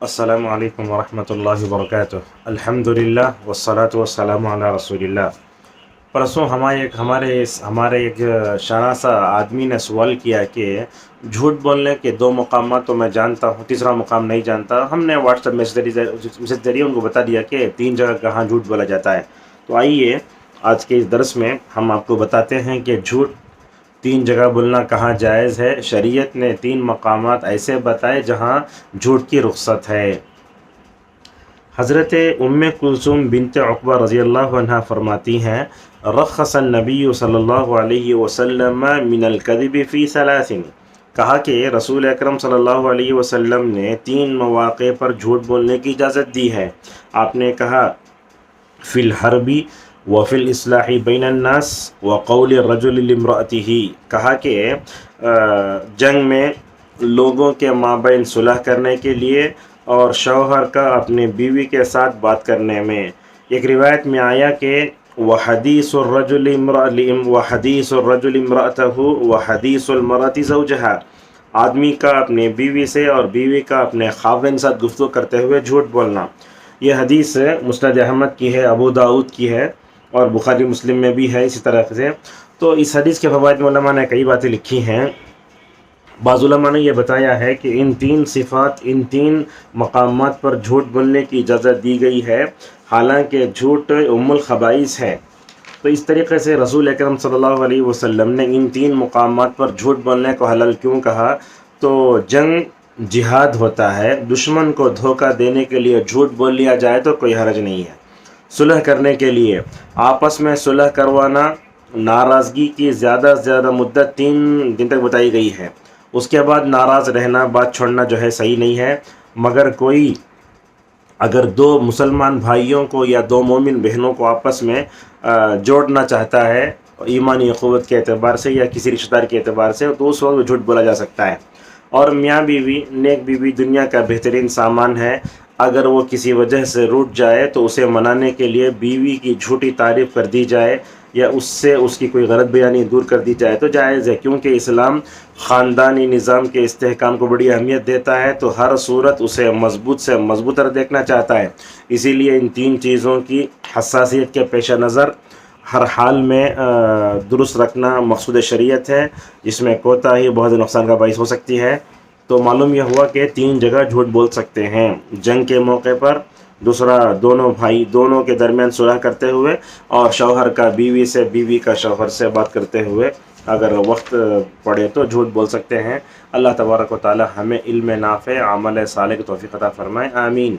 السلام علیکم ورحمۃ اللہ وبرکاتہ۔ الحمدللہ والصلاة والسلام علی رسول اللہ۔ پرسوں ہمارے ایک شناسا آدمی نے سوال کیا کہ جھوٹ بولنے کے دو مقامات تو میں جانتا ہوں، تیسرا مقام نہیں جانتا۔ ہم نے واٹس ایپ میسج ذریعے ان کو بتا دیا کہ 3 جگہ کہاں جھوٹ بولا جاتا ہے۔ تو آئیے آج کے اس درس میں ہم آپ کو بتاتے ہیں کہ جھوٹ 3 جگہ بولنا کہاں جائز ہے۔ شریعت نے 3 مقامات ایسے بتائے جہاں جھوٹ کی رخصت ہے۔ حضرت ام کلثوم بنت عقبہ رضی اللہ عنہ فرماتی ہیں، رخص النبی صلی اللہ علیہ وسلم من الکذب فی 3۔ کہا کہ رسول اکرم صلی اللہ علیہ وسلم نے 3 مواقع پر جھوٹ بولنے کی اجازت دی ہے۔ آپ نے کہا فی الحرب وفی الاصلاح بین الناس وقول الرجل لامرأتہ، کہا کہ جنگ میں لوگوں کے مابین صلح کرنے کے لیے اور شوہر کا اپنے بیوی کے ساتھ بات کرنے میں۔ ایک روایت میں آیا کہ وحدیث الرجل امرأتہ وحدیث المرأة زوجہا، آدمی کا اپنے بیوی سے اور بیوی کا اپنے خاوند ساتھ گفتگو کرتے ہوئے جھوٹ بولنا۔ یہ حدیث مسند احمد کی ہے، ابو داؤد کی ہے اور بخاری مسلم میں بھی ہے اسی طرح سے۔ تو اس حدیث کے فوائد میں علماء نے کئی باتیں لکھی ہیں۔ بعض علماء نے یہ بتایا ہے کہ ان 3 صفات، ان 3 مقامات پر جھوٹ بولنے کی اجازت دی گئی ہے، حالانکہ جھوٹ ام الخبائث ہے۔ تو اس طریقے سے رسول اکرم صلی اللہ علیہ وسلم نے ان 3 مقامات پر جھوٹ بولنے کو حلال کیوں کہا؟ تو جنگ جہاد ہوتا ہے، دشمن کو دھوکہ دینے کے لیے جھوٹ بول لیا جائے تو کوئی حرج نہیں ہے۔ صلح کرنے کے لیے آپس میں صلح کروانا، ناراضگی کی زیادہ سے زیادہ مدت 3 دن تک بتائی گئی ہے۔ اس کے بعد ناراض رہنا، بات چھوڑنا جو ہے صحیح نہیں ہے۔ مگر کوئی اگر 2 مسلمان بھائیوں کو یا 2 مومن بہنوں کو آپس میں جوڑنا چاہتا ہے ایمانی اخوت کے اعتبار سے یا کسی رشتہ دار کے اعتبار سے، تو اس وقت جھوٹ بولا جا سکتا ہے۔ اور میاں بیوی، نیک بیوی دنیا کا بہترین سامان ہے۔ اگر وہ کسی وجہ سے روٹ جائے تو اسے منانے کے لیے بیوی کی جھوٹی تعریف کر دی جائے یا اس سے اس کی کوئی غلط بیانی دور کر دی جائے تو جائز ہے، کیونکہ اسلام خاندانی نظام کے استحکام کو بڑی اہمیت دیتا ہے، تو ہر صورت اسے مضبوط سے مضبوط طرح دیکھنا چاہتا ہے۔ اسی لیے ان 3 چیزوں کی حساسیت کے پیش نظر ہر حال میں درست رکھنا مقصود شریعت ہے، جس میں کوتاہی بہت نقصان کا باعث ہو سکتی ہے۔ تو معلوم یہ ہوا کہ 3 جگہ جھوٹ بول سکتے ہیں: جنگ کے موقع پر، دوسرا دونوں کے درمیان صلح کرتے ہوئے، اور شوہر کا بیوی سے، بیوی کا شوہر سے بات کرتے ہوئے اگر وقت پڑے تو جھوٹ بول سکتے ہیں۔ اللہ تبارک و تعالی ہمیں علم نافع، عمل صالح کی توفیق عطا فرمائے، آمین۔